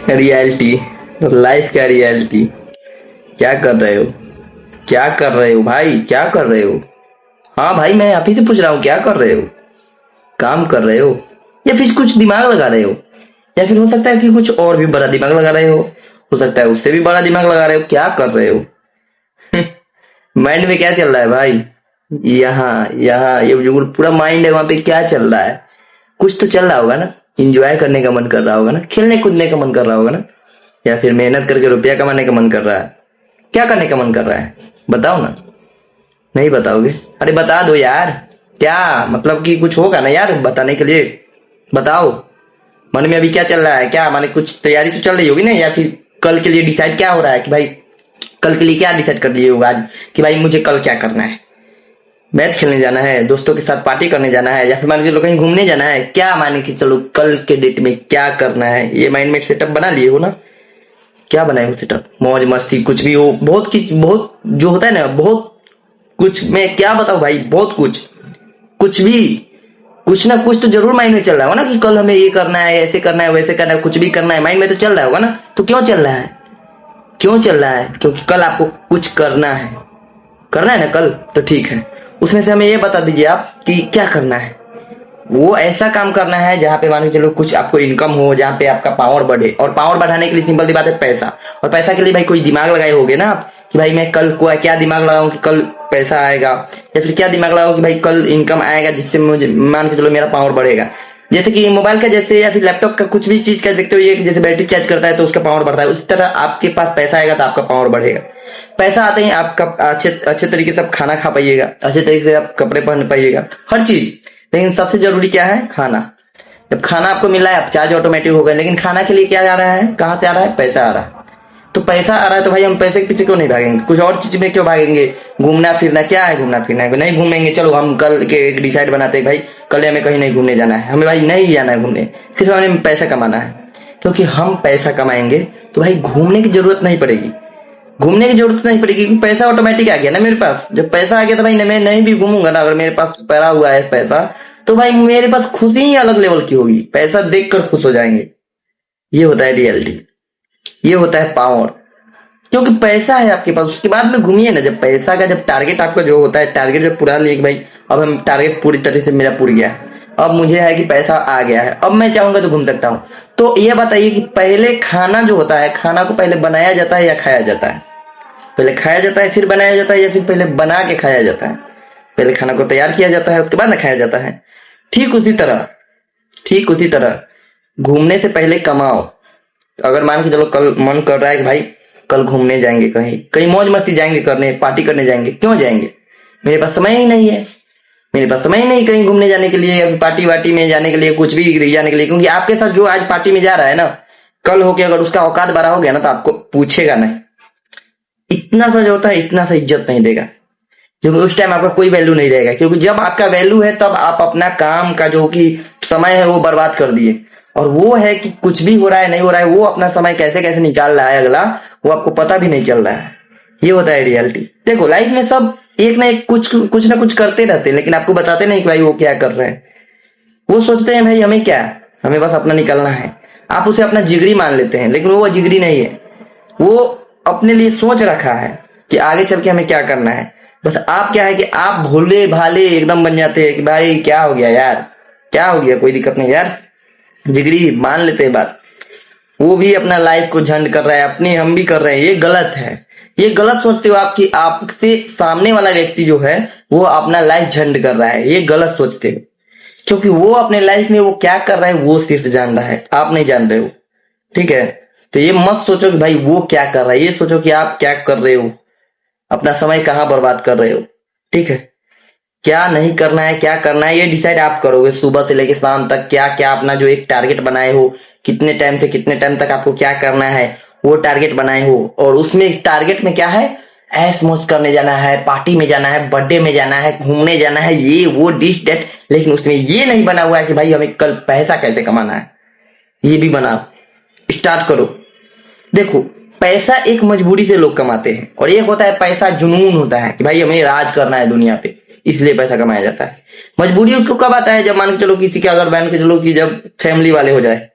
Reality, life का reality. क्या कर रहे हो? क्या कर रहे हो भाई? क्या कर रहे हो? हाँ भाई, मैं आप ही से पूछ रहा हूँ, क्या कर रहे हो? काम कर रहे हो या फिर कुछ दिमाग लगा रहे हो? या फिर हो सकता है कि कुछ और भी बड़ा दिमाग लगा रहे हो सकता है उससे भी बड़ा दिमाग लगा रहे हो। क्या कर रहे हो? माइंड में क्या चल रहा है भाई? यहाँ यहाँ ये जो पूरा माइंड है, वहां पे क्या चल रहा है? कुछ तो चल रहा होगा ना। इंजॉय करने का मन कर रहा होगा ना, खेलने कूदने का मन कर रहा होगा ना, या फिर मेहनत करके रुपया कमाने का मन कर रहा है। क्या करने का मन कर रहा है? बताओ ना। नहीं बताओगे? अरे बता दो यार। क्या मतलब कि कुछ होगा ना यार बताने के लिए? बताओ। मन में अभी क्या चल रहा है? क्या माने कुछ तैयारी तो चल रही होगी ना, या फिर कल के लिए डिसाइड क्या हो रहा है कि भाई कल के लिए क्या डिसाइड कर लिए होगा आज कि भाई मुझे कल क्या करना है? मैच खेलने जाना है, दोस्तों के साथ पार्टी करने जाना है, या फिर मान के चलो कहीं घूमने जाना है? क्या माने कि चलो कल के डेट में क्या करना है, ये माइंड में सेटअप बना लिए हो ना? क्या बनाए हो सेटअप? मौज मस्ती कुछ भी हो, बहुत जो होता है ना, बहुत कुछ। मैं क्या बताऊं भाई, बहुत कुछ। कुछ भी, कुछ ना कुछ तो जरूर माइंड में चल रहा होगा ना कि कल हमें ये करना है, ऐसे करना है, वैसे करना है, कुछ भी करना है, माइंड में तो चल रहा होगा ना। तो क्यों चल रहा है? क्यों चल रहा है? क्योंकि कल आपको कुछ करना है। करना है ना कल, तो ठीक है। उसमें से हमें ये बता दीजिए आप कि क्या करना है। वो ऐसा काम करना है जहाँ पे मान के चलो कुछ आपको इनकम हो, जहाँ पे आपका पावर बढ़े। और पावर बढ़ाने के लिए सिंपल सी बात है, पैसा। और पैसा के लिए भाई कोई दिमाग लगाए होगे ना आप कि भाई मैं कल को क्या दिमाग लगाऊं कि कल पैसा आएगा, या फिर क्या दिमाग लगाऊं कि भाई कल इनकम आएगा जिससे मुझे मान के चलो मेरा पावर बढ़ेगा। जैसे कि मोबाइल का जैसे, या फिर लैपटॉप का कुछ भी चीज का देखते हो, ये जैसे बैटरी चार्ज करता है तो उसका पावर बढ़ता है, उसी तरह आपके पास पैसा आएगा तो आपका पावर बढ़ेगा। पैसा आते ही आपका अच्छे अच्छे तरीके से आप खाना खा पाइएगा, अच्छे तरीके से आप कपड़े पहन पाइएगा, हर चीज। लेकिन सबसे जरूरी क्या है? खाना। जब खाना आपको मिल रहा है आप चार्ज ऑटोमेटिक हो गए, लेकिन खाना के लिए क्या आ रहा है? कहाँ से आ रहा है? पैसा आ रहा है। तो पैसा आ रहा है तो भाई हम पैसे के पीछे क्यों नहीं भागेंगे? कुछ और चीज में क्यों भागेंगे? घूमना फिरना क्या है? घूमना फिरना है नहीं घूमेंगे, चलो हम कल के एक डिसाइड बनाते हैं भाई कल हमें कहीं नहीं घूमने जाना है, हमें भाई नहीं जाना है घूमने, सिर्फ हमें पैसा कमाना है। क्योंकि हम पैसा कमाएंगे तो भाई घूमने की जरूरत नहीं पड़ेगी। घूमने की जरूरत नहीं पड़ेगी क्योंकि पैसा ऑटोमेटिक आ गया ना मेरे पास। जब पैसा आ गया तो भाई मैं नहीं भी घूमूंगा ना, अगर मेरे पास पड़ा हुआ है पैसा, तो भाई मेरे पास खुशी ही अलग लेवल की होगी। पैसा देखकर खुश हो जाएंगे। ये होता है रियलिटी, ये होता है पावर। क्योंकि पैसा है आपके पास, उसके बाद में घूमिए ना। जब पैसा का जब टारगेट आपका जो होता है, टारगेट जब पूरा लिए कि भाई अब हम टारगेट पूरी तरह से मेरा पूरी गया है, अब मुझे है कि पैसा आ गया है, अब मैं चाहूंगा तो घूम सकता हूँ। तो ये बताइए कि पहले खाना जो होता है, खाना को पहले बनाया जाता है या खाया जाता है? पहले खाया जाता है फिर बनाया जाता है, या फिर पहले बना के खाया जाता है? पहले खाना को तैयार किया जाता है उसके बाद ना खाया जाता है। ठीक उसी तरह, ठीक उसी तरह घूमने से पहले कमाओ। अगर मान के चलो कल मन कर रहा है कि भाई कल घूमने जाएंगे, कहीं कहीं मौज मस्ती जाएंगे करने, पार्टी करने जाएंगे, क्यों जाएंगे? मेरे पास समय ही नहीं है। मेरे पास समय ही नहीं कहीं घूमने जाने के लिए, या पार्टी वार्टी में जाने के लिए, कुछ भी जाने के लिए। क्योंकि आपके साथ जो आज पार्टी में जा रहा है ना, कल होके अगर उसका औकात बड़ा हो गया ना तो आपको पूछेगा नहीं। इतना सा जो होता है इतना सा इज्जत नहीं देगा, क्योंकि उस टाइम आपका कोई वैल्यू नहीं रहेगा। क्योंकि जब आपका वैल्यू है तब आप अपना काम का जो कि समय है वो बर्बाद कर दिए। और वो है कि कुछ भी हो रहा है नहीं हो रहा है, वो अपना समय कैसे कैसे निकाल रहा है अगला, वो आपको पता भी नहीं चल रहा है। ये होता है रियलिटी। देखो लाइफ में सब एक ना एक कुछ ना कुछ करते रहते हैं, लेकिन आपको बताते नहीं कि भाई वो क्या कर रहे हैं। वो सोचते हैं भाई हमें क्या, हमें बस अपना निकलना है। आप उसे अपना जिगरी मान लेते हैं, लेकिन वो जिगरी नहीं है। वो अपने लिए सोच रखा है कि आगे चल के हमें क्या करना है। बस आप क्या है कि आप भोले भाले एकदम बन जाते हैं कि भाई क्या हो गया यार, क्या हो गया, कोई दिक्कत नहीं यार, जिगरी मान लेते हैं बात। वो भी अपना लाइफ को झंड कर रहा है, अपनी हम भी कर रहे हैं। ये गलत है। ये गलत सोचते हो आप कि आपसे सामने वाला व्यक्ति जो है वो अपना लाइफ झंड कर रहा है। ये गलत सोचते हो, क्योंकि वो अपने लाइफ में वो क्या कर रहा है वो सिर्फ जान रहा है, आप नहीं जान रहे हो। ठीक है? तो ये मत सोचो कि भाई वो क्या कर रहा है, ये सोचो कि आप क्या कर रहे हो, अपना समय कहाँ बर्बाद कर रहे हो। ठीक है? क्या नहीं करना है, क्या करना है, ये डिसाइड आप करोगे। सुबह से लेकर शाम तक क्या क्या अपना जो एक टारगेट बनाए हो, कितने टाइम से कितने टाइम तक आपको क्या करना है वो टारगेट बनाए हो। और उसमें टारगेट में क्या है? ऐश मौज करने जाना है, पार्टी में जाना है, बर्थडे में जाना है, घूमने जाना है, ये वो डिश डेट। लेकिन उसमें ये नहीं बना हुआ है कि भाई हमें कल पैसा कैसे कमाना है। ये भी बनाओ, स्टार्ट करो। देखो पैसा एक मजबूरी से लोग कमाते हैं, और एक होता है पैसा जुनून होता है कि भाई हमें राज करना है दुनिया पे, इसलिए पैसा कमाया जाता है। मजबूरी उसको कब आता है? जब मान के चलो किसी के, अगर मान के चलो कि जब फैमिली वाले हो जाए,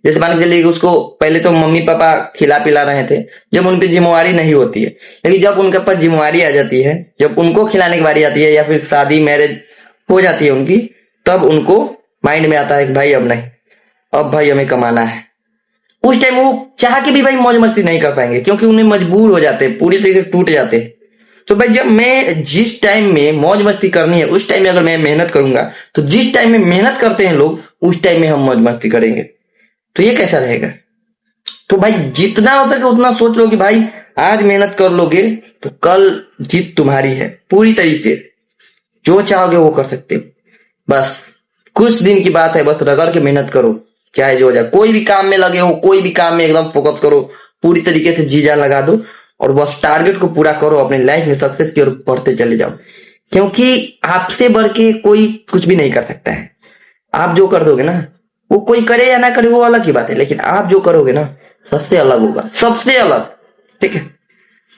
जैसे मान के चलिए कि उसको पहले तो मम्मी पापा खिला पिला रहे थे, जब उन पे जिम्मेवारी नहीं होती है, लेकिन जब उनके पास जिम्मेवारी आ जाती है, जब उनको खिलाने की बारी आती है या फिर शादी मैरिज हो जाती है उनकी, तब उनको माइंड में आता है कि भाई अब नहीं, अब भाई हमें कमाना है। उस टाइम वो चाह के भी भाई मौज मस्ती नहीं कर पाएंगे, क्योंकि उन्हें मजबूर हो जाते हैं, पूरी तरीके से टूट जाते हैं। तो भाई जब मैं जिस टाइम में मौज मस्ती करनी है उस टाइम में अगर मैं मेहनत करूंगा, तो जिस टाइम में मेहनत करते हैं लोग उस टाइम में हम मौज मस्ती करेंगे, तो ये कैसा रहेगा। तो भाई जितना हो सके उतना सोच लो कि भाई आज मेहनत कर लोगे तो कल जीत तुम्हारी है। पूरी तरीके से जो चाहोगे वो कर सकते हो। बस कुछ दिन की बात है, बस रगड़ के मेहनत करो, चाहे जो हो जाए। कोई भी काम में लगे हो, कोई भी काम में एकदम फोकस करो, पूरी तरीके से जी जान लगा दो और बस टारगेट को पूरा करो, अपने लाइफ में सक्सेस की ओर बढ़ते चले जाओ। क्योंकि आपसे बढ़ के कोई कुछ भी नहीं कर सकता है। आप जो कर दोगे ना, वो कोई करे या ना करे वो अलग की बात है, लेकिन आप जो करोगे ना सबसे अलग होगा, सबसे अलग। ठीक है,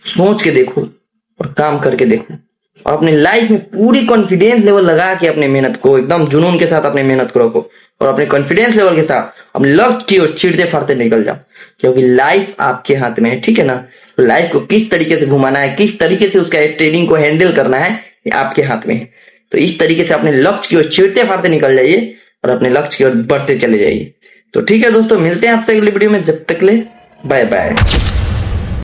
सोच के देखो और काम करके देखो और अपने लाइफ में पूरी कॉन्फिडेंस लेवल लगा के अपने मेहनत को एकदम जुनून के साथ अपने मेहनत करो और अपने कॉन्फिडेंस लेवल के साथ अपने लक्ष्य की ओर चीरते फाड़ते निकल जाओ। क्योंकि लाइफ आपके हाथ में है। ठीक है ना, तो लाइफ को किस तरीके से घुमाना है, किस तरीके से उसका ट्रेडिंग को हैंडल करना है, ये आपके हाथ में है। तो इस तरीके से अपने लक्ष्य की ओर चीरते फाड़ते निकल जाइए और अपने लक्ष्य की ओर बढ़ते चले जाइए। तो ठीक है दोस्तों, मिलते हैं आपसे अगली वीडियो में, जब तक ले बाय बाय।